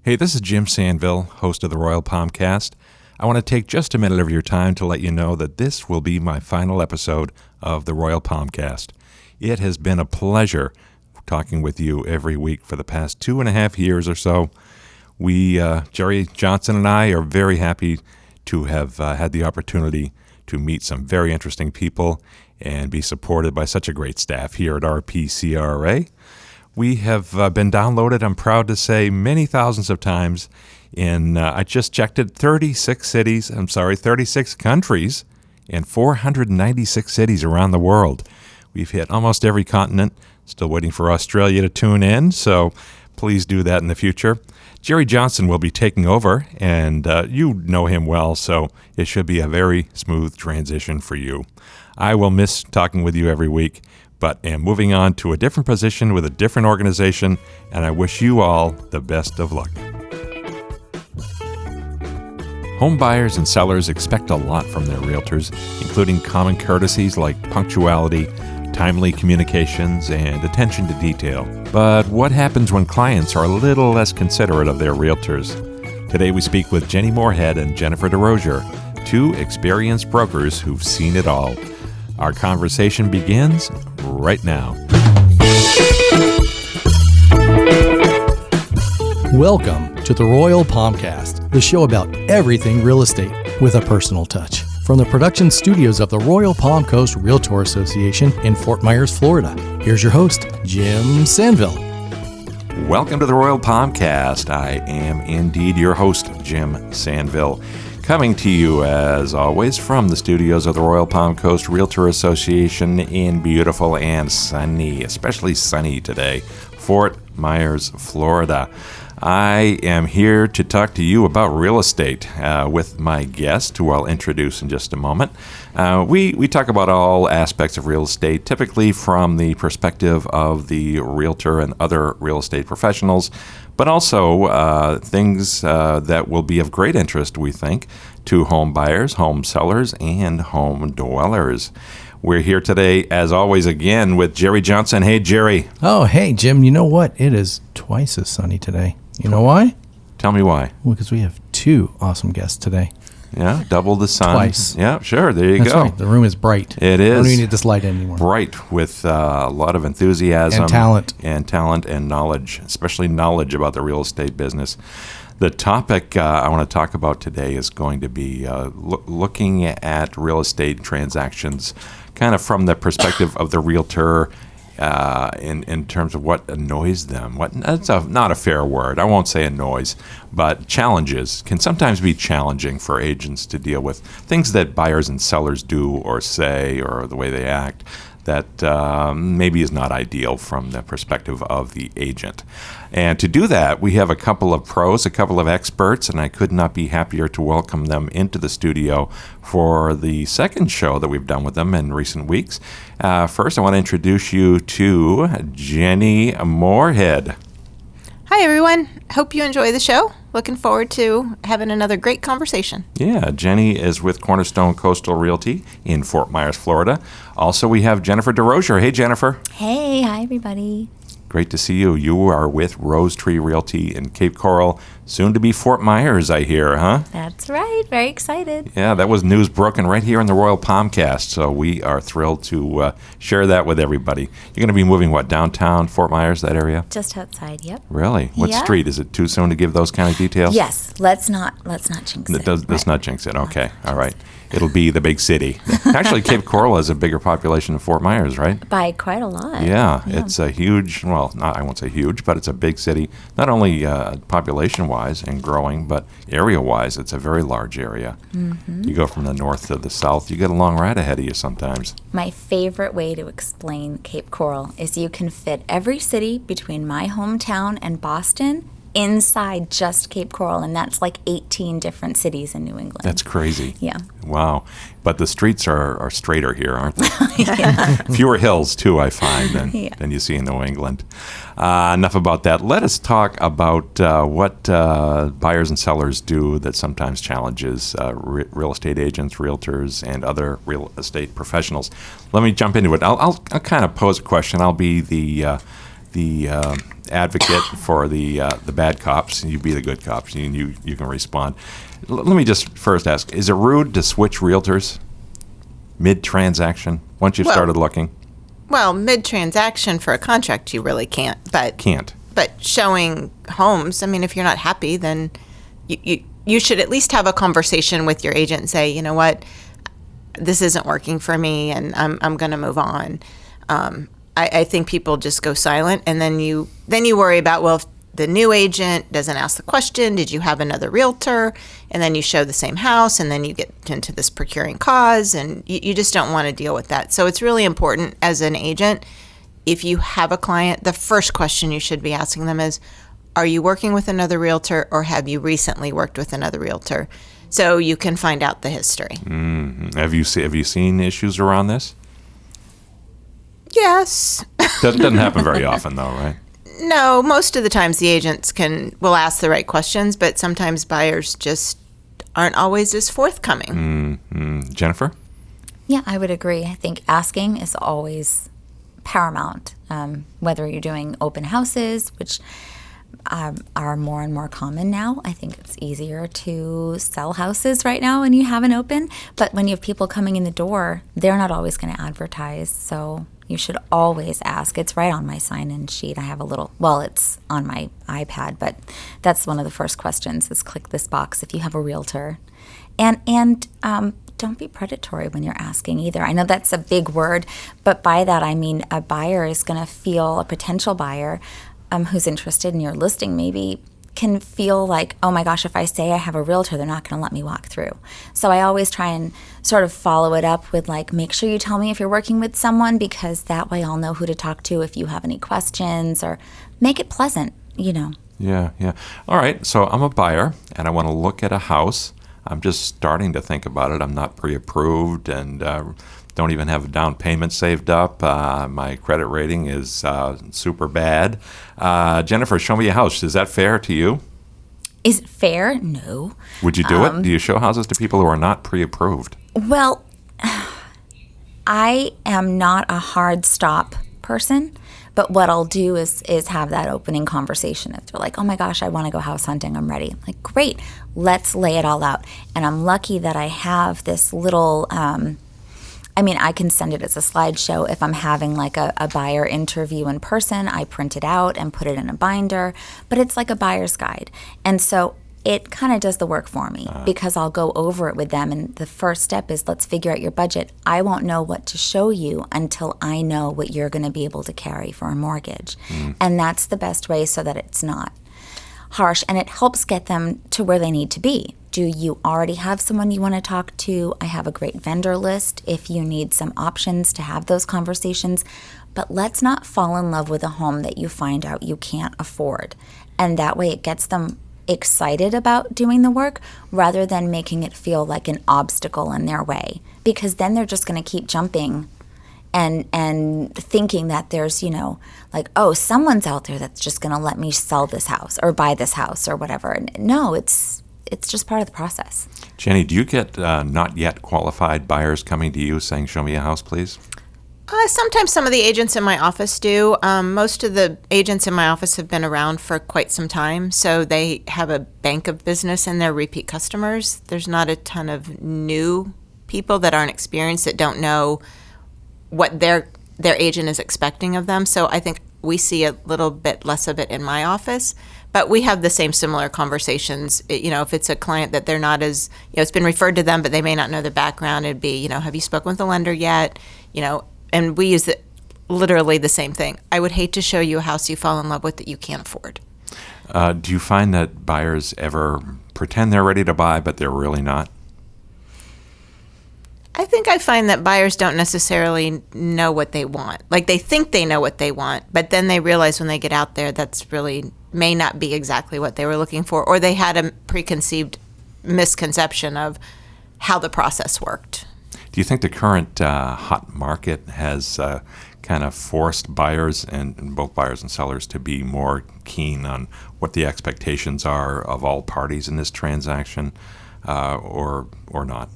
Hey, this is Jim Sanville, host of the Royal PalmCast. I want to take just a minute of your time to let you know that this will be my final episode of the Royal PalmCast. It has been a pleasure talking with you every week for the past 2.5 years or so. Jerry Johnson and I are very happy to have had the opportunity to meet some very interesting people and be supported by such a great staff here at RPCRA. We have been downloaded, I'm proud to say, many thousands of times in, I just checked it, 36 countries and 496 cities around the world. We've hit almost every continent, still waiting for Australia to tune in, so please do that in the future. Jerry Johnson will be taking over, and you know him well, so it should be a very smooth transition for you. I will miss talking with you every week, but am moving on to a different position with a different organization, and I wish you all the best of luck. Home buyers and sellers expect a lot from their realtors, including common courtesies like punctuality, timely communications, and attention to detail. But what happens when clients are a little less considerate of their realtors? Today we speak with Jenny Moorhead and Jennifer Derosier, two experienced brokers who've seen it all. Our conversation begins right now. Welcome to the Royal PalmCast, the show about everything real estate with a personal touch. From the production studios of the Royal Palm Coast Realtor Association in Fort Myers, Florida, here's your host, Jim Sanville. Welcome to the Royal PalmCast. I am indeed your host, Jim Sanville. Coming to you, as always, from the studios of the Royal Palm Coast Realtor Association in beautiful and sunny, especially sunny today, Fort Myers, Florida. I am here to talk to you about real estate with my guest, who I'll introduce in just a moment. We talk about all aspects of real estate, typically from the perspective of the realtor and other real estate professionals, but also things that will be of great interest, we think, to home buyers, home sellers, and home dwellers. We're here today, as always, again with Jerry Johnson. Hey, Jerry. Oh, hey, Jim. You know what? It is twice as sunny today. You know why? Tell me why. Well, because we have two awesome guests today. Yeah, double the sun. Twice. Yeah, sure. There you That's go. Right. The room is bright. It is. I don't even need this light anymore. Bright with a lot of enthusiasm. And talent. And knowledge, especially knowledge about the real estate business. The topic I want to talk about today is going to be looking at real estate transactions kind of from the perspective of the realtor, in terms of what annoys them. That's not a fair word. I won't say annoys, but challenges can sometimes be challenging for agents to deal with. Things that buyers and sellers do or say or the way they act that maybe is not ideal from the perspective of the agent. And to do that, we have a couple of pros, a couple of experts, and I could not be happier to welcome them into the studio for the second show that we've done with them in recent weeks. First, I want to introduce you to Jenny Moorhead. Hi, everyone. Hope you enjoy the show. Looking forward to having another great conversation. Yeah, Jenny is with Cornerstone Coastal Realty in Fort Myers, Florida. Also, we have Jennifer Derosier. Hey, Jennifer. Hey, hi, everybody. Great to see you. You are with Rose Tree Realty in Cape Coral, soon to be Fort Myers, I hear, huh? That's right. Very excited. Yeah, that was news broken right here in the Royal PalmCast, so we are thrilled to share that with everybody. You're going to be moving, downtown Fort Myers, that area? Just outside, yep. Really? What street? Is it too soon to give those kind of details? Yes. Let's not jinx it. Let's not jinx it. Okay. All right. It'll be the big city. Actually, Cape Coral has a bigger population than Fort Myers, right? By quite a lot. Yeah. It's a huge, I won't say huge, but it's a big city, not only population-wise and growing, but area-wise, it's a very large area. Mm-hmm. You go from the north to the south, you get a long ride ahead of you sometimes. My favorite way to explain Cape Coral is you can fit every city between my hometown and Boston inside just Cape Coral, and that's like 18 different cities in New England. That's crazy. Yeah. Wow. But the streets are straighter here, aren't they? Fewer hills, too, I find, than you see in New England. Enough about that. Let us talk about what buyers and sellers do that sometimes challenges real estate agents, realtors, and other real estate professionals. Let me jump into it. I'll kind of pose a question. I'll be the the advocate for the bad cops, and you be the good cops, and you can respond. Let me just first ask: is it rude to switch realtors mid-transaction once you've started looking? Well, mid-transaction for a contract, you really can't. But Can't. But showing homes, I mean, if you're not happy, then you should at least have a conversation with your agent and say, you know what, this isn't working for me, and I'm going to move on. I think people just go silent, and then you worry about, well, if the new agent doesn't ask the question, did you have another realtor? And then you show the same house, and then you get into this procuring cause, and you just don't want to deal with that. So it's really important as an agent, if you have a client, the first question you should be asking them is, are you working with another realtor, or have you recently worked with another realtor? So you can find out the history. Mm-hmm. Have you seen issues around this? Yes. Doesn't happen very often, though, right? No, most of the times the agents will ask the right questions, but sometimes buyers just aren't always as forthcoming. Mm-hmm. Jennifer? Yeah, I would agree. I think asking is always paramount, whether you're doing open houses, which are more and more common now. I think it's easier to sell houses right now when you have an open, but when you have people coming in the door, they're not always going to advertise, so you should always ask. It's right on my sign-in sheet. I have it's on my iPad, but that's one of the first questions is click this box if you have a realtor. And don't be predatory when you're asking either. I know that's a big word, but by that I mean a buyer is going to feel, a potential buyer who's interested in your listing maybe can feel like, oh my gosh, if I say I have a realtor, they're not going to let me walk through. So I always try and sort of follow it up with like, make sure you tell me if you're working with someone, because that way I'll know who to talk to if you have any questions, or make it pleasant, Yeah. All right, so I'm a buyer, and I want to look at a house. I'm just starting to think about it. I'm not pre-approved, and don't even have a down payment saved up. My credit rating is super bad. Jennifer, show me a house. Is that fair to you? Is it fair? No. Would you do it? Do you show houses to people who are not pre-approved? Well, I am not a hard stop person, but what I'll do is have that opening conversation. If they're like, oh my gosh, I want to go house hunting, I'm ready. Like, great, let's lay it all out. And I'm lucky that I have this little, I can send it as a slideshow. If I'm having like a buyer interview in person, I print it out and put it in a binder, but it's like a buyer's guide. And so it kind of does the work for me because I'll go over it with them. And the first step is, let's figure out your budget. I won't know what to show you until I know what you're going to be able to carry for a mortgage. And that's the best way, so that it's not harsh, and it helps get them to where they need to be. Do you already have someone you want to talk to? I have a great vendor list if you need some options to have those conversations. But let's not fall in love with a home that you find out you can't afford. And that way it gets them excited about doing the work rather than making it feel like an obstacle in their way, because then they're just going to keep jumping and thinking that there's, like, oh, someone's out there that's just going to let me sell this house or buy this house or whatever. And no, it's just part of the process. Jenny, do you get not yet qualified buyers coming to you saying, show me a house, please? Sometimes some of the agents in my office do. Most of the agents in my office have been around for quite some time, so they have a bank of business and they're repeat customers. There's not a ton of new people that aren't experienced, that don't know what their agent is expecting of them. So I think we see a little bit less of it in my office, but we have the same similar conversations. If it's a client that they're not as, it's been referred to them, but they may not know the background, it'd be, have you spoken with the lender yet? And we use literally the same thing. I would hate to show you a house you fall in love with that you can't afford. Do you find that buyers ever pretend they're ready to buy, but they're really not? I think I find that buyers don't necessarily know what they want. Like, they think they know what they want, but then they realize when they get out there that's really may not be exactly what they were looking for, or they had a preconceived misconception of how the process worked. Do you think the current hot market has kind of forced buyers, and both buyers and sellers, to be more keen on what the expectations are of all parties in this transaction, or not?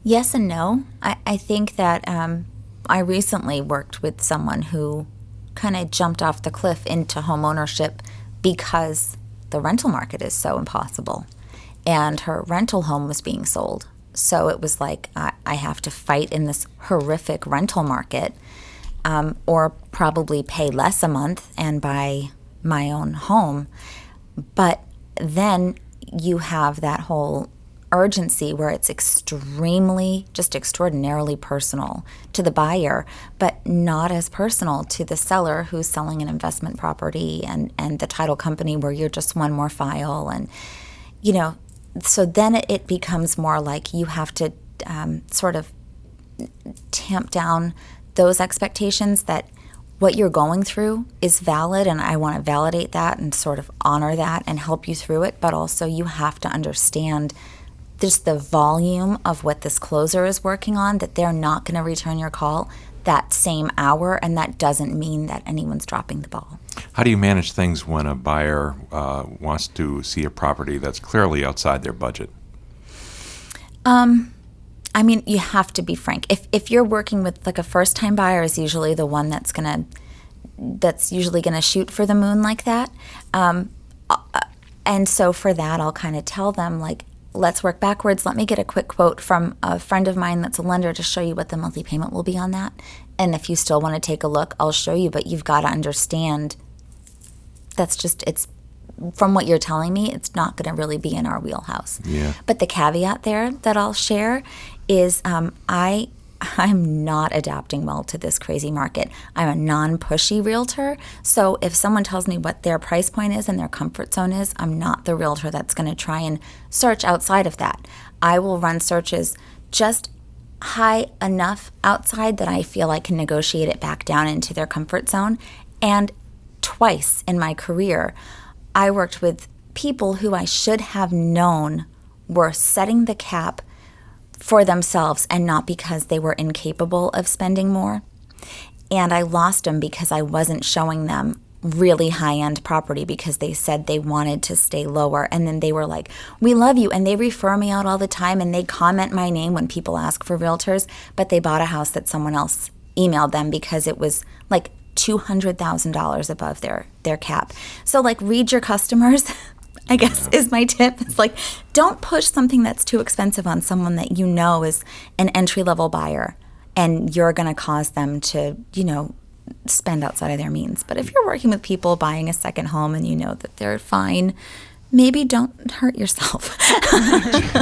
Yes and no. I think that I recently worked with someone who kind of jumped off the cliff into home ownership because the rental market is so impossible. And her rental home was being sold. So it was like, I have to fight in this horrific rental market, or probably pay less a month and buy my own home. But then you have that whole urgency where it's extraordinarily personal to the buyer, but not as personal to the seller who's selling an investment property and the title company where you're just one more file. And, so then it becomes more like you have to sort of tamp down those expectations that what you're going through is valid, and I want to validate that and sort of honor that and help you through it, but also you have to understand just the volume of what this closer is working on, that they're not going to return your call that same hour, and that doesn't mean that anyone's dropping the ball. How do you manage things when a buyer wants to see a property that's clearly outside their budget? You have to be frank. If you're working with like a first-time buyer, is usually the one that's usually gonna shoot for the moon like that. And so for that, I'll kind of tell them, like, let's work backwards. Let me get a quick quote from a friend of mine that's a lender to show you what the monthly payment will be on that. And if you still want to take a look, I'll show you. But you've got to understand it's from what you're telling me, it's not going to really be in our wheelhouse. Yeah. But the caveat there that I'll share is I'm not adapting well to this crazy market. I'm a non-pushy realtor. So if someone tells me what their price point is and their comfort zone is, I'm not the realtor that's going to try and search outside of that. I will run searches just high enough outside that I feel I can negotiate it back down into their comfort zone. And twice in my career, I worked with people who I should have known were setting the cap for themselves and not because they were incapable of spending more. And I lost them because I wasn't showing them really high-end property because they said they wanted to stay lower. And then they were like, we love you. And they refer me out all the time, and they comment my name when people ask for realtors, but they bought a house that someone else emailed them because it was like $200,000 above their cap. So like, read your customers, I guess, is my tip. It's like, don't push something that's too expensive on someone that you know is an entry-level buyer, and you're going to cause them to, spend outside of their means. But if you're working with people buying a second home and you know that they're fine, maybe don't hurt yourself.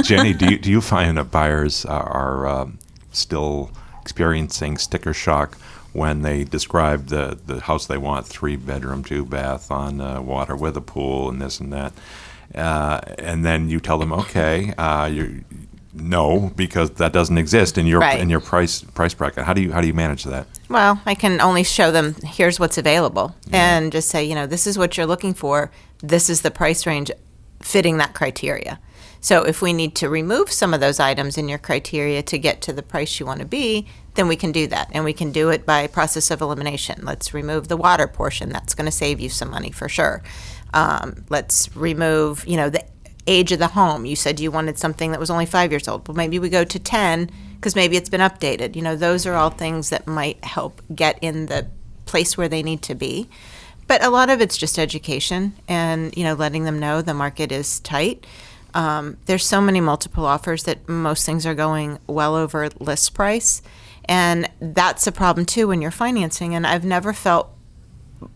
Jenny, do you find that buyers are still experiencing sticker shock when they describe the house they want, 3-bedroom, 2-bath on water with a pool and this and that, and then you tell them, okay, no, because that doesn't exist in your price bracket. How do you manage that? Well, I can only show them, here's what's available, and just say, this is what you're looking for. This is the price range fitting that criteria. So if we need to remove some of those items in your criteria to get to the price you want to be, then we can do that. And we can do it by process of elimination. Let's remove the water portion. That's going to save you some money for sure. Let's remove, the age of the home. You said you wanted something that was only 5 years old. Well, maybe we go to 10 because maybe it's been updated. Those are all things that might help get in the place where they need to be. But a lot of it's just education and, letting them know the market is tight. There's so many multiple offers that most things are going well over list price. And that's a problem too when you're financing. And I've never felt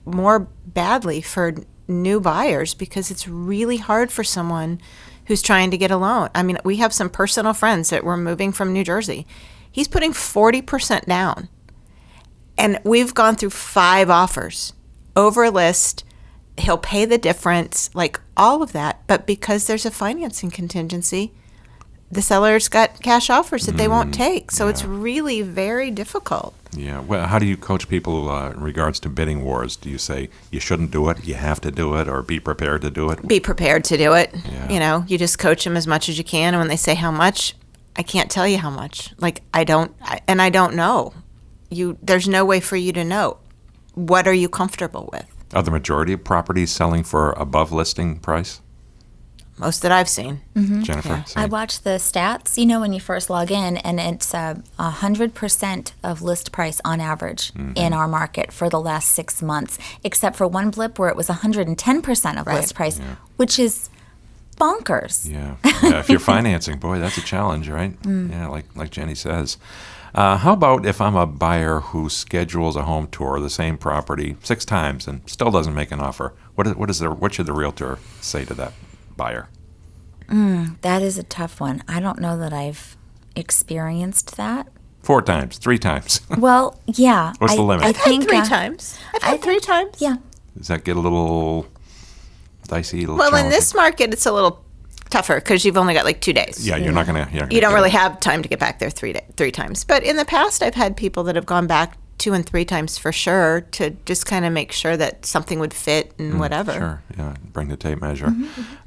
more badly for new buyers because it's really hard for someone who's trying to get a loan. I mean, we have some personal friends that were moving from New Jersey. He's putting 40% down. And we've gone through 5 offers over list. He'll pay the difference, like all of that. But because there's a financing contingency, the seller's got cash offers that they won't take. So it's really very difficult. Yeah. Well, how do you coach people in regards to bidding wars? Do you say you shouldn't do it, you have to do it, or be prepared to do it? Be prepared to do it. Yeah. You just coach them as much as you can. And when they say how much, I can't tell you how much. Like, I don't know. There's no way for you to know. What are you comfortable with? Are the majority of properties selling for above listing price? most that I've seen. Jennifer? Yeah. same. I watch the stats, when you first log in, and it's 100% of list price on average in our market for the last 6 months, except for one blip where it was 110% of list price, which is bonkers. Yeah. If you're financing, boy, that's a challenge, right? Yeah, like Jenny says. How about if I'm a buyer who schedules a home tour of the same property 6 times and still doesn't make an offer? What should the realtor say to that buyer? That is a tough one. I don't know that I've experienced that. 4 times, 3 times. Well, yeah. What's the limit? I I've had think 3 times. I've had 3 times. Yeah. Does that get a little dicey? A little Well, in challenging? this market, it's a little tougher because you've only got like 2 days. Yeah, you're not going to. You don't really have time to get back there 3 times. But in the past, I've had people that have gone back 2 and 3 times for sure to just kind of make sure that something would fit and whatever. Sure, yeah, bring the tape measure.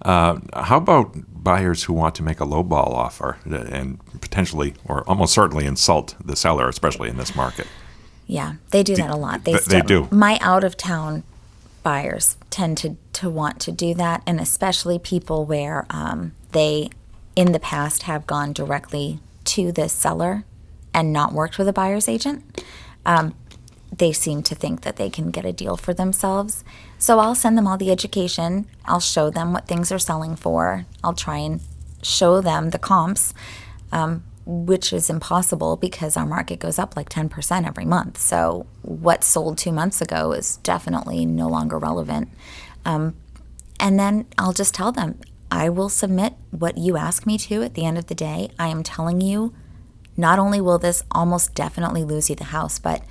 How about buyers who want to make a lowball offer and potentially or almost certainly insult the seller, especially in this market? Yeah, they do that a lot. They do. My out-of-town buyers tend to want to do that, and especially people where they, in the past, have gone directly to the seller and not worked with a buyer's agent. They seem to think that they can get a deal for themselves. So I'll send them all the education. I'll show them what things are selling for. I'll try and show them the comps, which is impossible because our market goes up like 10% every month. So what sold 2 months ago is definitely no longer relevant. And then I'll just tell them, I will submit what you ask me to at the end of the day. I am telling you, not only will this almost definitely lose you the house, but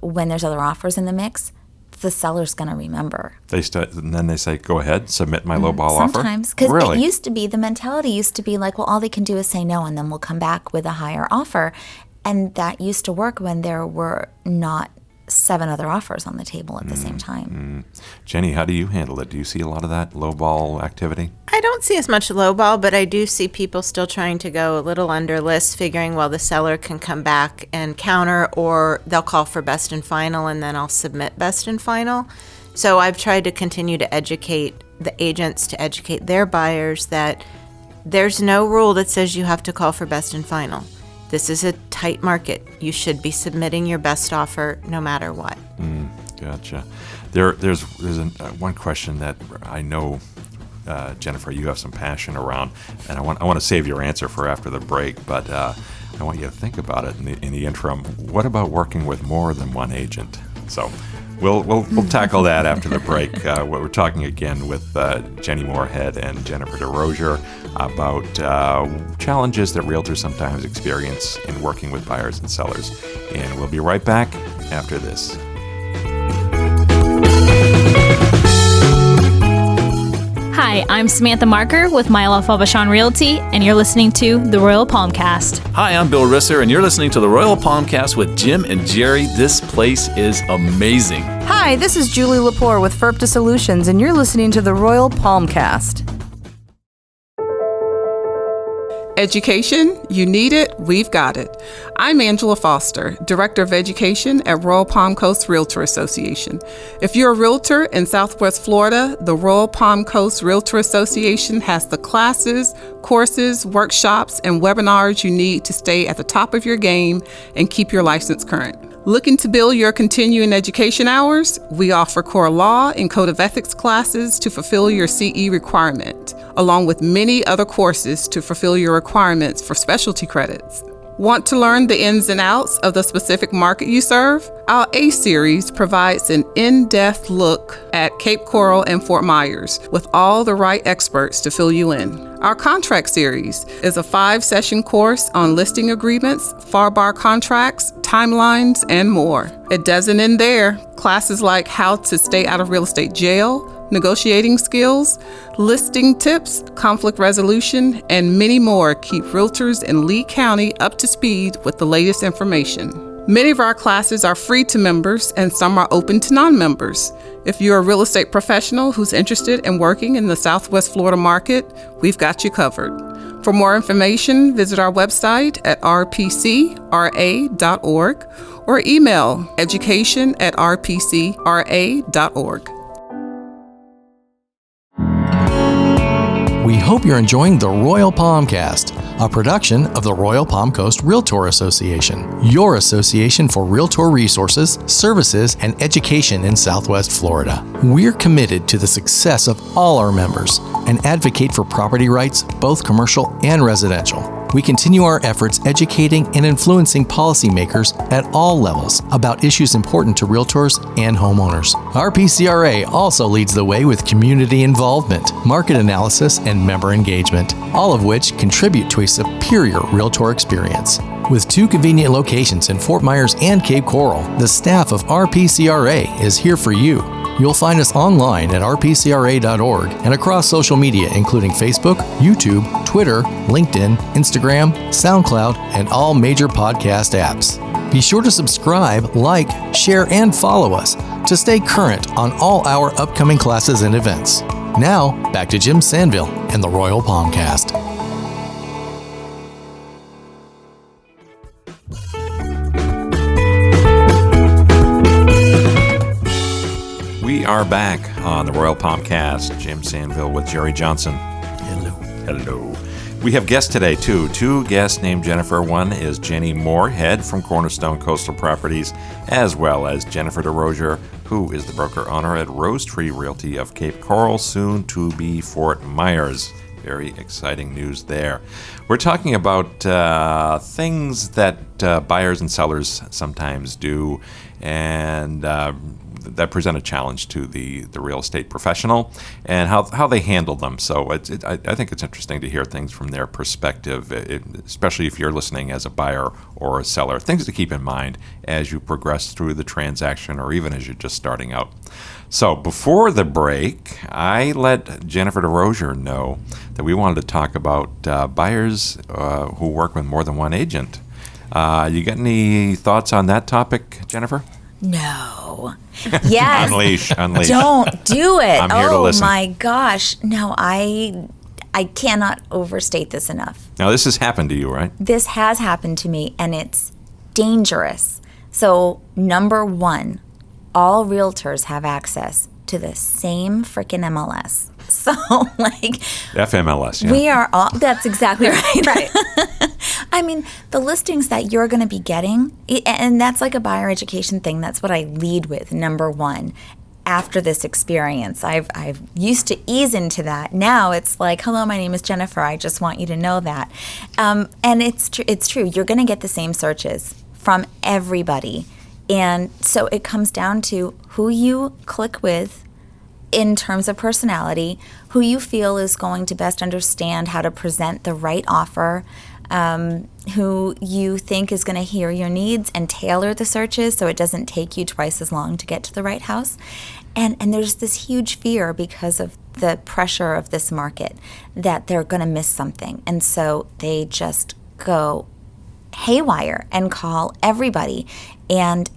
when there's other offers in the mix, the seller's going to remember. And then they say, go ahead, submit my lowball offer? Sometimes, because Really? it used to be, the mentality used to be like, well, all they can do is say no, and then we'll come back with a higher offer. And that used to work when there were not 7 other offers on the table at the same time. Jenny, how do you handle it? Do you see a lot of that lowball activity? I don't see as much lowball, but I do see people still trying to go a little under list, figuring, well, the seller can come back and counter, or they'll call for best and final, and then I'll submit best and final. So I've tried to continue to educate the agents, to educate their buyers that there's no rule that says you have to call for best and final. This is a tight market. You should be submitting your best offer no matter what. Gotcha. There's one question that I know, Jennifer, you have some passion around, and I want to save your answer for after the break, but I want you to think about it in the interim. What about working with more than one agent? So we'll tackle that after the break. We're talking again with Jenny Moorhead and Jennifer Derosier about challenges that realtors sometimes experience in working with buyers and sellers. And we'll be right back after this. Hi, I'm Samantha Marker with Mile Off Abashan Realty, and you're listening to the Royal PalmCast. Hi, I'm Bill Risser, and you're listening to the Royal PalmCast with Jim and Jerry. This place is amazing. Hi, this is Julie Lepore with FERPTA Solutions, and you're listening to the Royal PalmCast. Education, you need it, we've got it. I'm Angela Foster, Director of Education at Royal Palm Coast Realtor Association. If you're a realtor in Southwest Florida, the Royal Palm Coast Realtor Association has the classes, courses, workshops, and webinars you need to stay at the top of your game and keep your license current. Looking to build your continuing education hours? We offer core law and code of ethics classes to fulfill your CE requirement, along with many other courses to fulfill your requirements for specialty credits. Want to learn the ins and outs of the specific market you serve? Our A series provides an in-depth look at Cape Coral and Fort Myers with all the right experts to fill you in. Our contract series is a 5-session course on listing agreements, FAR bar contracts, timelines, and more. It doesn't end there. Classes like how to stay out of real estate jail, negotiating skills, listing tips, conflict resolution, and many more keep realtors in Lee County up to speed with the latest information. Many of our classes are free to members and some are open to non-members. If you're a real estate professional who's interested in working in the Southwest Florida market, we've got you covered. For more information, visit our website at rpcra.org or email education@rpcra.org. We hope you're enjoying the Royal PalmCast, a production of the Royal Palm Coast Realtor Association, your association for realtor resources, services, and education in Southwest Florida. We're committed to the success of all our members and advocate for property rights, both commercial and residential. We continue our efforts educating and influencing policymakers at all levels about issues important to realtors and homeowners. RPCRA also leads the way with community involvement, market analysis, and member engagement, all of which contribute to a superior realtor experience. With 2 convenient locations in Fort Myers and Cape Coral, the staff of RPCRA is here for you. You'll find us online at rpcra.org and across social media including Facebook, YouTube, Twitter, LinkedIn, Instagram, SoundCloud, and all major podcast apps. Be sure to subscribe, like, share, and follow us to stay current on all our upcoming classes and events. Now, back to Jim Sanville and the Royal PalmCast. We are back on the Royal PalmCast. Jim Sanville with Jerry Johnson. Hello. We have guests today, too. 2 guests named Jennifer. One is Jenny Moorhead from Cornerstone Coastal Properties, as well as Jennifer Derosier, who is the broker-owner at Rose Tree Realty of Cape Coral, soon to be Fort Myers. Very exciting news there. We're talking about things that buyers and sellers sometimes do, and that present a challenge to the real estate professional and how they handle them. So I think it's interesting to hear things from their perspective, especially if you're listening as a buyer or a seller. Things to keep in mind as you progress through the transaction or even as you're just starting out. So before the break, I let Jennifer Derosier know that we wanted to talk about buyers who work with more than one agent. You got any thoughts on that topic, Jennifer? No. Yes. Unleash. Don't do it. I'm here to listen. Oh my gosh. No, I cannot overstate this enough. Now, this has happened to you, right? This has happened to me, and it's dangerous. So, number 1, all realtors have access to the same freaking MLS. So, like... FMLS, yeah. We are all... That's exactly right. Right. I mean, the listings that you're going to be getting, and that's like a buyer education thing. That's what I lead with, number 1. After this experience, I've used to ease into that. Now it's like, hello, my name is Jennifer. I just want you to know that. And it's true. You're going to get the same searches from everybody. And so it comes down to who you click with in terms of personality, who you feel is going to best understand how to present the right offer, who you think is going to hear your needs and tailor the searches so it doesn't take you twice as long to get to the right house. And there's this huge fear because of the pressure of this market that they're going to miss something. And so they just go haywire and call everybody. And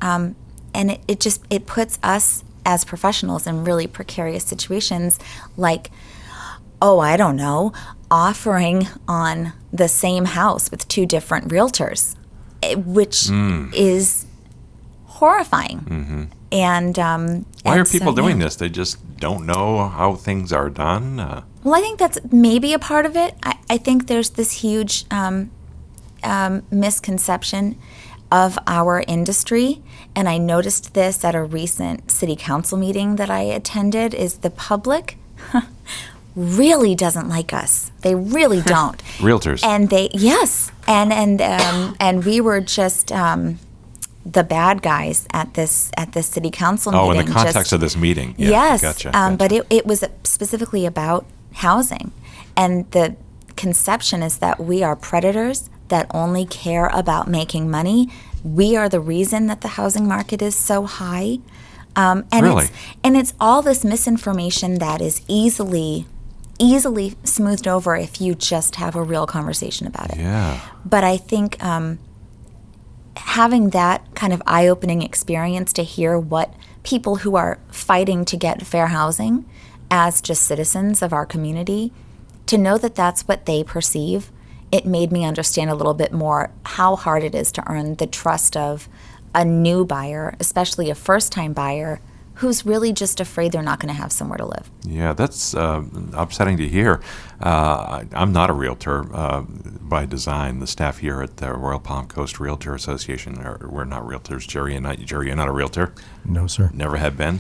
it puts us as professionals in really precarious situations like, oh, I don't know, offering on the same house with 2 different realtors, which is horrifying. Mm-hmm. And why are people doing this? They just don't know how things are done? Well, I think that's maybe a part of it. I think there's this huge misconception of our industry, and I noticed this at a recent city council meeting that I attended, is the public really doesn't like us. They really don't. Realtors. And and we were just the bad guys at this city council meeting. Oh, in the context of this meeting. Yeah, yes. Gotcha. But it was specifically about housing. And the conception is that we are predators that only care about making money. We are the reason that the housing market is so high. And really? It's all this misinformation that is easily smoothed over if you just have a real conversation about it. Yeah. But I think having that kind of eye-opening experience to hear what people who are fighting to get fair housing as just citizens of our community, to know that that's what they perceive, it made me understand a little bit more how hard it is to earn the trust of a new buyer, especially a first-time buyer, who's really just afraid they're not going to have somewhere to live. Yeah, that's upsetting to hear. I'm not a realtor by design. The staff here at the Royal PalmCast Realtor Association, we're not realtors. Jerry, you're not a realtor? No, sir. Never have been.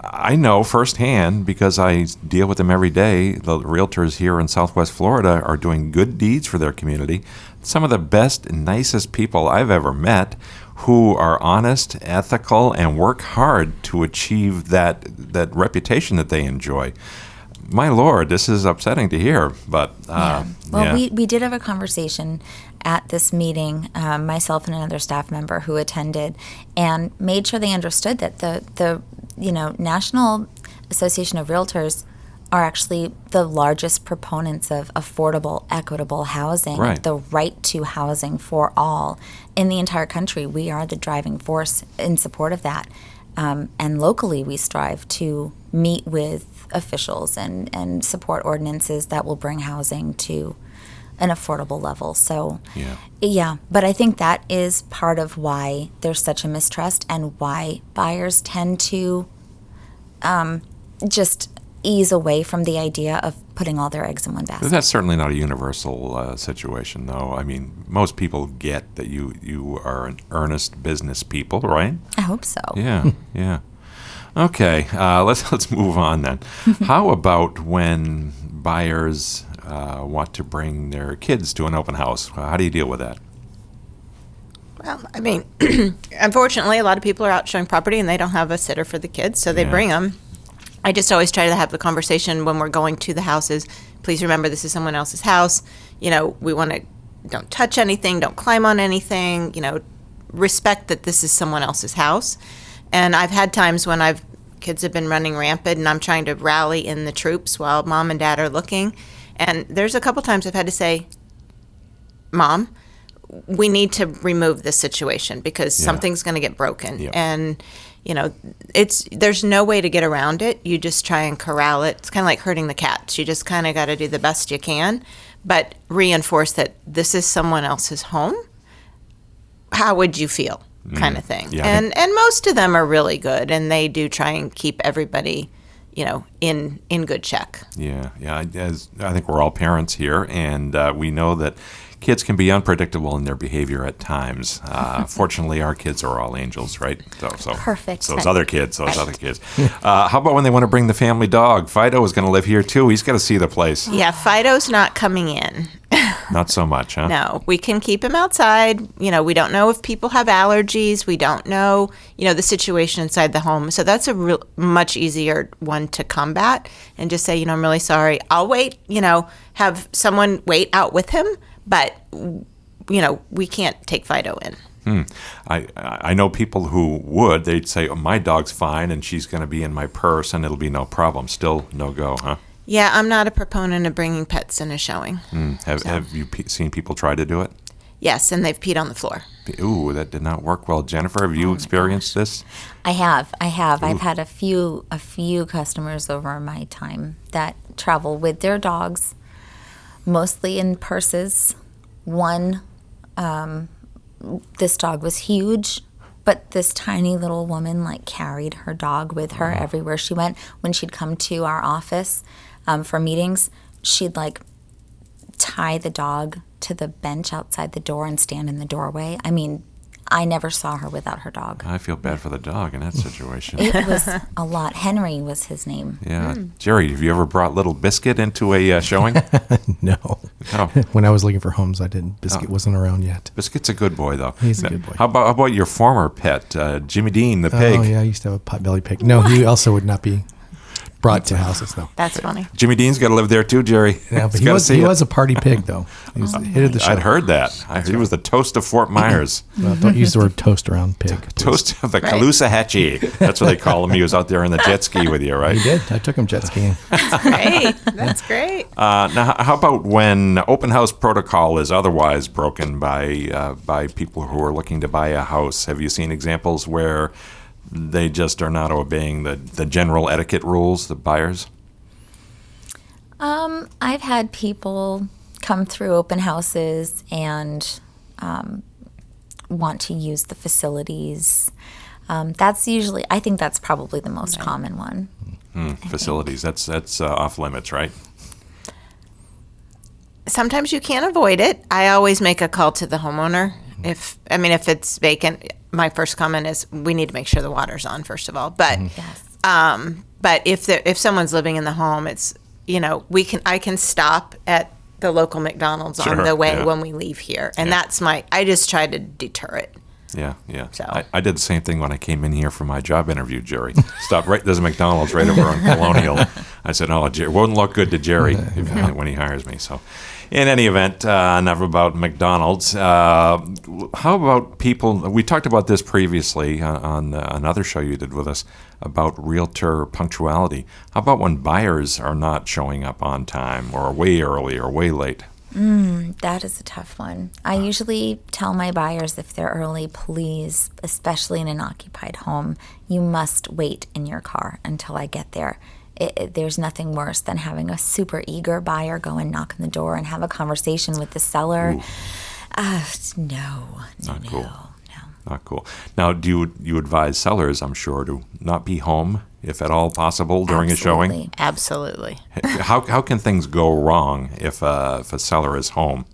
I know firsthand, because I deal with them every day, the realtors here in Southwest Florida are doing good deeds for their community. Some of the best and nicest people I've ever met, who are honest, ethical, and work hard to achieve that reputation that they enjoy. My Lord, this is upsetting to hear, but we did have a conversation at this meeting, myself and another staff member who attended, and made sure they understood that the National Association of Realtors are actually the largest proponents of affordable, equitable housing, right. The right to housing for all in the entire country. We are the driving force in support of that. And locally, we strive to meet with officials and support ordinances that will bring housing to an affordable level. So, yeah, but I think that is part of why there's such a mistrust and why buyers tend to just ease away from the idea of putting all their eggs in one basket. That's certainly not a universal situation, though. I mean, most people get that you are an earnest business people, right? I hope so. Yeah. Okay, let's move on then. How about when buyers want to bring their kids to an open house? How do you deal with that? Well, I mean, unfortunately, a lot of people are out showing property and they don't have a sitter for the kids, so they bring them. I just always try to have the conversation when we're going to the houses. Please remember, this is someone else's house. We want to, don't touch anything, don't climb on anything, respect that this is someone else's house. And I've had times when kids have been running rampant and I'm trying to rally in the troops while mom and dad are looking. And there's a couple times I've had to say, Mom, we need to remove this situation because something's going to get broken. Yep. And there's no way to get around it. You just try and corral it. It's kind of like herding the cats. You just kind of got to do the best you can, but reinforce that this is someone else's home. How would you feel? Kind of thing. Yeah. And most of them are really good, and they do try and keep everybody, in good check. Yeah. I think we're all parents here, and we know that kids can be unpredictable in their behavior at times. Fortunately, our kids are all angels, right? So Perfect. So those other kids. How about when they want to bring the family dog? Fido is going to live here too. He's got to see the place. Yeah, Fido's not coming in. Not so much, huh? No, we can keep him outside. We don't know if people have allergies. We don't know, the situation inside the home. So that's a much easier one to combat and just say, I'm really sorry. I'll wait, have someone wait out with him. But, we can't take Fido in. I know people who would. They'd say, my dog's fine and she's going to be in my purse and it'll be no problem. Still no go, huh? Yeah, I'm not a proponent of bringing pets in a showing. Have you seen people try to do it? Yes, and they've peed on the floor. Ooh, that did not work well. Jennifer, have you experienced this? I have. Ooh. I've had a few customers over my time that travel with their dogs, mostly in purses. One, this dog was huge, but this tiny little woman carried her dog with her everywhere she went. When she'd come to our office for meetings, she'd tie the dog to the bench outside the door and stand in the doorway. I mean, I never saw her without her dog. I feel bad for the dog in that situation. It was a lot. Henry was his name. Yeah. Jerry, have you ever brought Little Biscuit into a showing? No. Oh. When I was looking for homes, I didn't. Biscuit wasn't around yet. Biscuit's a good boy, though. He's a good boy. How about your former pet, Jimmy Dean, the pig? Oh, yeah, I used to have a potbelly pig. No, he also would not be brought to houses, though. That's funny. Jimmy Dean's got to live there, too, Jerry. Yeah, but he was a party pig, though. He was the hit of the show. I'd heard that. He was the toast of Fort Myers. Well, don't use the word toast around pig. Toast of the Caloosahatchee. That's what they call him. He was out there in the jet ski with you, right? He did. I took him jet skiing. Great. That's great. Now, how about when open house protocol is otherwise broken by people who are looking to buy a house? Have you seen examples where they just are not obeying the general etiquette rules, the buyers? I've had people come through open houses and want to use the facilities That's usually, I think that's probably the most common one. Facilities, that's off limits, right? Sometimes you can't avoid it. I always make a call to the homeowner. If it's vacant, my first comment is we need to make sure the water's on, first of all. But but if someone's living in the home, it's I can stop at the local McDonald's on the way when we leave here, and that's I just try to deter it. Yeah. So. I did the same thing when I came in here for my job interview, Jerry. Stopped right, there's a McDonald's right over on Colonial. I said, it won't look good to Jerry when he hires me. So, in any event, enough about McDonald's. How about people, we talked about this previously on another show you did with us about realtor punctuality. How about when buyers are not showing up on time or way early or way late? That is a tough one. I usually tell my buyers if they're early, please, especially in an occupied home, you must wait in your car until I get there. There's nothing worse than having a super eager buyer go and knock on the door and have a conversation with the seller. No. Not cool. Now, do you advise sellers, I'm sure, to not be home, if at all possible, during a showing? Absolutely. How can things go wrong if a seller is home?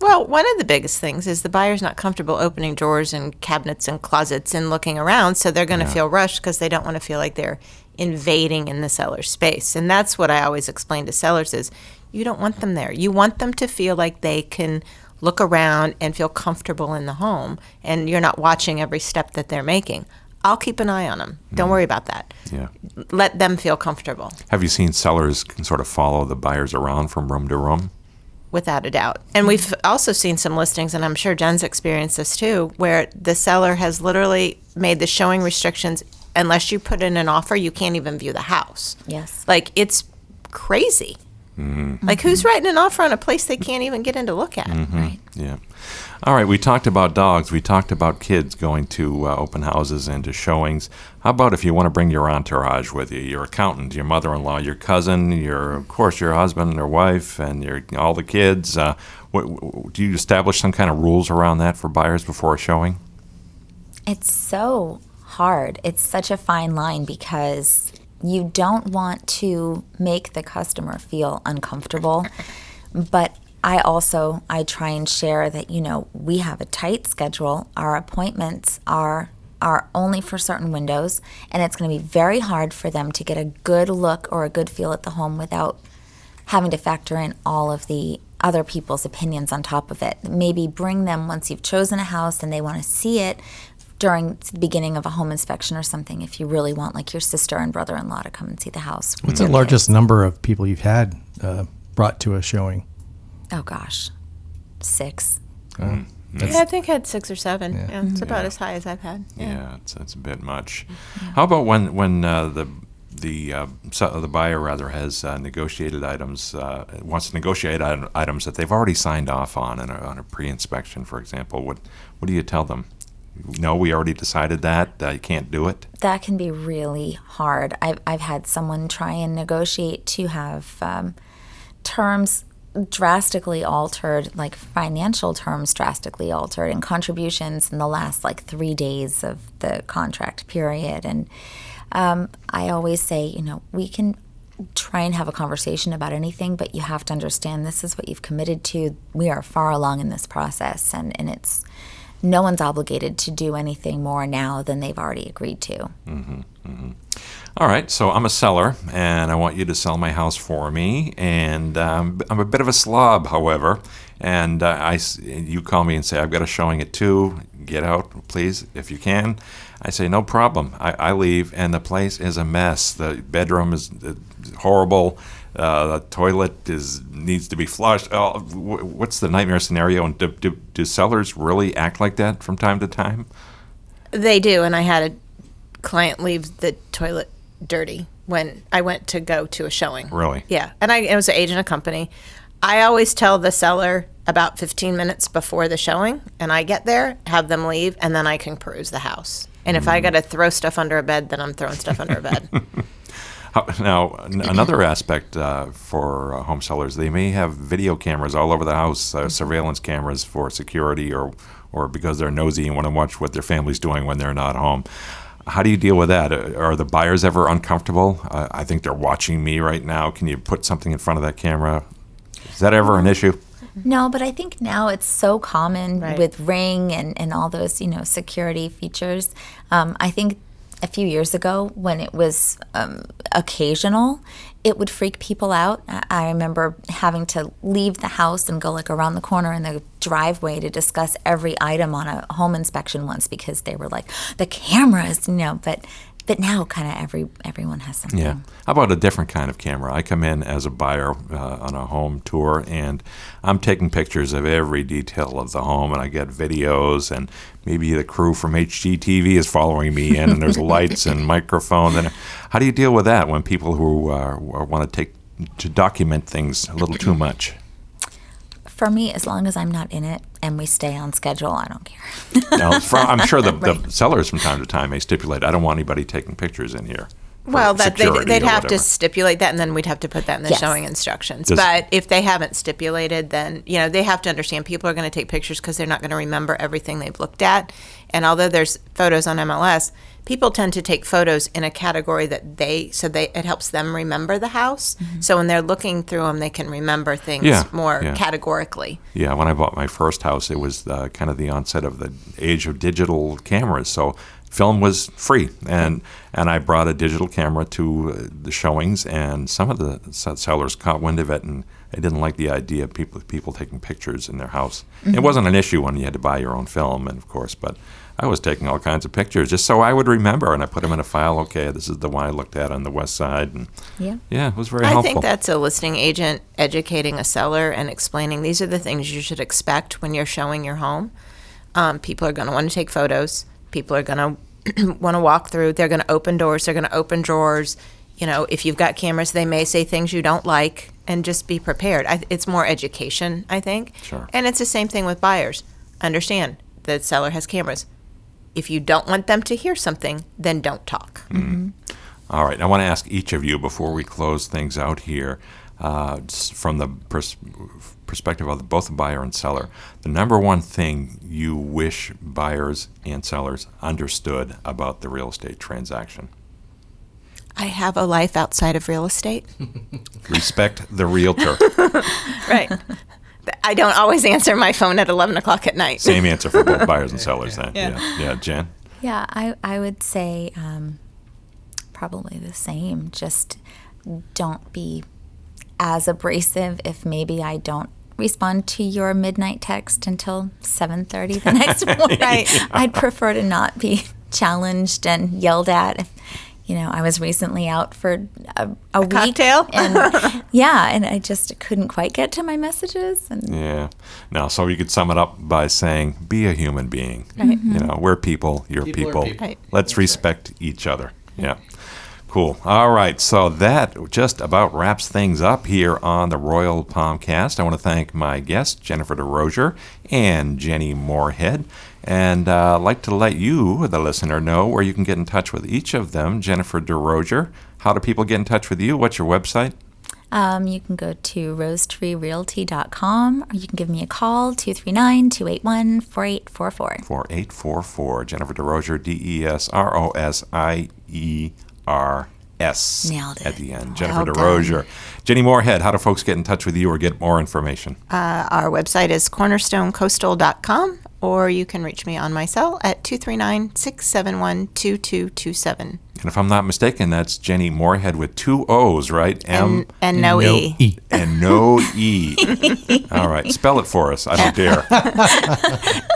Well, one of the biggest things is the buyer's not comfortable opening drawers and cabinets and closets and looking around, so they're going to feel rushed because they don't want to feel like they're invading in the seller's space. And that's what I always explain to sellers is you don't want them there. You want them to feel like they can look around and feel comfortable in the home, and you're not watching every step that they're making. I'll keep an eye on them. Don't worry about that. Yeah. Let them feel comfortable. Have you seen sellers can sort of follow the buyers around from room to room? Without a doubt. And we've also seen some listings, and I'm sure Jen's experienced this too, where the seller has literally made the showing restrictions. Unless you put in an offer, you can't even view the house. Yes. Like, it's crazy. Mm-hmm. Like, who's writing an offer on a place they can't even get in to look at? Mm-hmm. Right. Yeah. All right, we talked about dogs. We talked about kids going to open houses and to showings. How about if you want to bring your entourage with you, your accountant, your mother-in-law, your cousin, of course, your husband or wife, and all the kids? Do you establish some kind of rules around that for buyers before a showing? It's so hard. It's such a fine line because you don't want to make the customer feel uncomfortable, but I try and share that, we have a tight schedule. Our appointments are only for certain windows, and it's going to be very hard for them to get a good look or a good feel at the home without having to factor in all of the other people's opinions on top of it. Maybe bring them once you've chosen a house and they want to see it during the beginning of a home inspection or something, if you really want like your sister and brother-in-law to come and see the house. What's the largest number of people you've had brought to a showing? Oh, gosh. 6. Yeah, I think I had 6 or 7. Yeah, it's about as high as I've had. Yeah, it's a bit much. Yeah. How about when the buyer rather has negotiated items, wants to negotiate items that they've already signed off on a pre-inspection, for example? What do you tell them? No, we already decided that. You can't do it. That can be really hard. I've had someone try and negotiate to have terms drastically altered, like financial terms drastically altered, and contributions in the last 3 days of the contract period. And I always say, we can try and have a conversation about anything, but you have to understand this is what you've committed to. We are far along in this process, and it's no one's obligated to do anything more now than they've already agreed to. Mm-hmm, mm-hmm. All right, so I'm a seller, and I want you to sell my house for me, and I'm a bit of a slob, however, and you call me and say, I've got a showing at 2, get out, please, if you can. I say, no problem. I leave, and the place is a mess. The bedroom is horrible. The toilet needs to be flushed. What's the nightmare scenario? And do sellers really act like that from time to time? They do, and I had a client leave the toilet dirty when I went to go to a showing. Really? Yeah, and I was an agent of a company. I always tell the seller about 15 minutes before the showing, and I get there, have them leave, and then I can peruse the house. And if I got to throw stuff under a bed, then I'm throwing stuff under a bed. Now, another aspect for home sellers, they may have video cameras all over the house, surveillance cameras for security or or because they're nosy and want to watch what their family's doing when they're not home. How do you deal with that? Are the buyers ever uncomfortable? I think they're watching me right now. Can you put something in front of that camera? Is that ever an issue? No, but I think now it's so common Right. with Ring and all those, security features. I think a few years ago when it was occasional, it would freak people out. I remember having to leave the house and go around the corner in the driveway to discuss every item on a home inspection once because they were like, the cameras, but now kind of everyone has something. Yeah. How about a different kind of camera? I come in as a buyer on a home tour, and I'm taking pictures of every detail of the home, and I get videos, and maybe the crew from HGTV is following me in, and there's lights and microphones. And how do you deal with that when people who want to document things a little too much? For me, as long as I'm not in it and we stay on schedule, I don't care. Now, I'm sure the sellers from time to time may stipulate, I don't want anybody taking pictures in here. Well, security they'd or have to whatever. stipulate that, and then we'd have to put that in the Yes. showing instructions. Does- But if they haven't stipulated, then they have to understand people are going to take pictures because they're not going to remember everything they've looked at. And although there's photos on MLS, people tend to take photos in a category that it helps them remember the house. So when they're looking through them, they can remember things more categorically. Yeah, when I bought my first house, it was kind of the onset of the age of digital cameras. So film was free, and I brought a digital camera to the showings, and some of the sellers caught wind of it, and they didn't like the idea of people taking pictures in their house. It wasn't an issue when you had to buy your own film, and of course, but I was taking all kinds of pictures just so I would remember, and I put them in a file. Okay, this is the one I looked at on the west side, and yeah, it was very helpful. I think that's a listing agent educating a seller and explaining these are the things you should expect when you're showing your home. People are going to want to take photos. People are going to want to walk through. They're going to open doors. They're going to open drawers. If you've got cameras, they may say things you don't like, and just be prepared. It's more education, I think. Sure. And it's the same thing with buyers. Understand the seller has cameras. If you don't want them to hear something, then don't talk. All right, I want to ask each of you before we close things out here, from the perspective of both the buyer and seller, the number one thing you wish buyers and sellers understood about the real estate transaction. I have a life outside of real estate. Respect the realtor. Right. I don't always answer my phone at 11 o'clock at night. Same answer for both buyers and sellers then. Yeah, Jen? Yeah, I would say probably the same. Just don't be as abrasive if maybe I don't respond to your midnight text until 7:30 the next morning. I'd prefer to not be challenged and yelled at. I was recently out for a week. Cocktail? And and I just couldn't quite get to my messages. And Yeah. Now, so you could sum it up by saying, be a human being. Right. We're people, you're people. Right. Let's respect each other. Yeah. Cool. All right. So that just about wraps things up here on the Royal PalmCast. I want to thank my guests, Jennifer Derosier and Jenny Moorhead. And I'd like to let you, the listener, know where you can get in touch with each of them. Jennifer Derosier, how do people get in touch with you? What's your website? you can go to rosetreerealty.com, or you can give me a call, 239-281-4844. 4844. Jennifer Derosier, DESROSIERS. Nailed it. At the end. Jennifer Well Derosier. Jenny Moorhead, how do folks get in touch with you or get more information? Our website is cornerstonecoastal.com, or you can reach me on my cell at 239-671-2227. And if I'm not mistaken, that's Jenny Moorhead with two O's, right? And no E. And no E. All right. Spell it for us. I don't dare.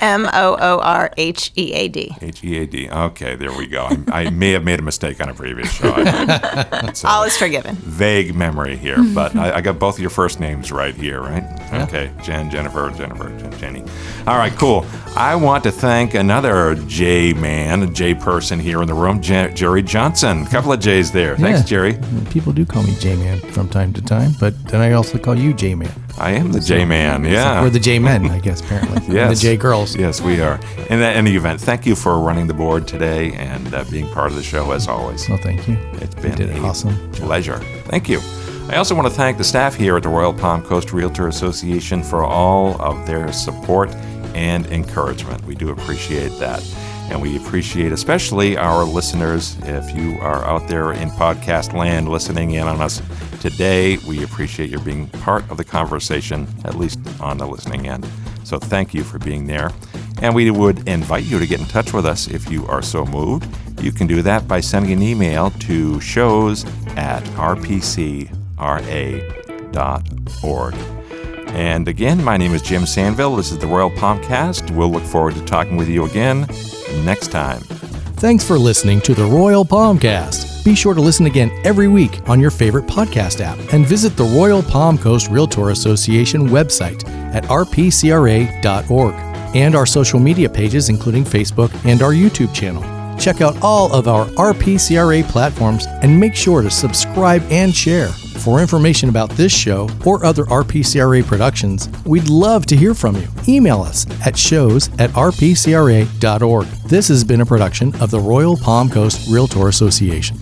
Moorhead. Head. Okay, there we go. I may have made a mistake on a previous show. It's All is forgiven. vague memory here, but I got both of your first names right here, right? Okay, Jennifer, Jenny. All right, cool. I want to thank another J person here in the room, Jerry Johnson. A couple of J's there. Thanks, Yeah. Jerry. People do call me J-Man from time to time, but then I also call you J-Man. I am the J-Man, yeah. We're the J-Men, I guess, apparently. Yes. And the J-Girls. Yes, we are. In any event, thank you for running the board today and being part of the show as always. Well, thank you. It's You been did an awesome job. pleasure. Thank you. I also want to thank the staff here at the Royal Palm Coast Realtor Association for all of their support and encouragement. We do appreciate that. And we appreciate especially our listeners. If you are out there in podcast land listening in on us today, we appreciate your being part of the conversation, at least on the listening end. So thank you for being there. And we would invite you to get in touch with us if you are so moved. You can do that by sending an email to shows@rpcra.org. And again, my name is Jim Sanville. This is the Royal PalmCast. We'll look forward to talking with you again next time. Thanks for listening to the Royal PalmCast. Be sure to listen again every week on your favorite podcast app and visit the Royal Palm Coast Realtor Association website at rpcra.org and our social media pages, including Facebook and our YouTube channel. Check out all of our RPCRA platforms and make sure to subscribe and share. For information about this show or other RPCRA productions, we'd love to hear from you. Email us at shows@rpcra.org. This has been a production of the Royal Palm Coast Realtor Association.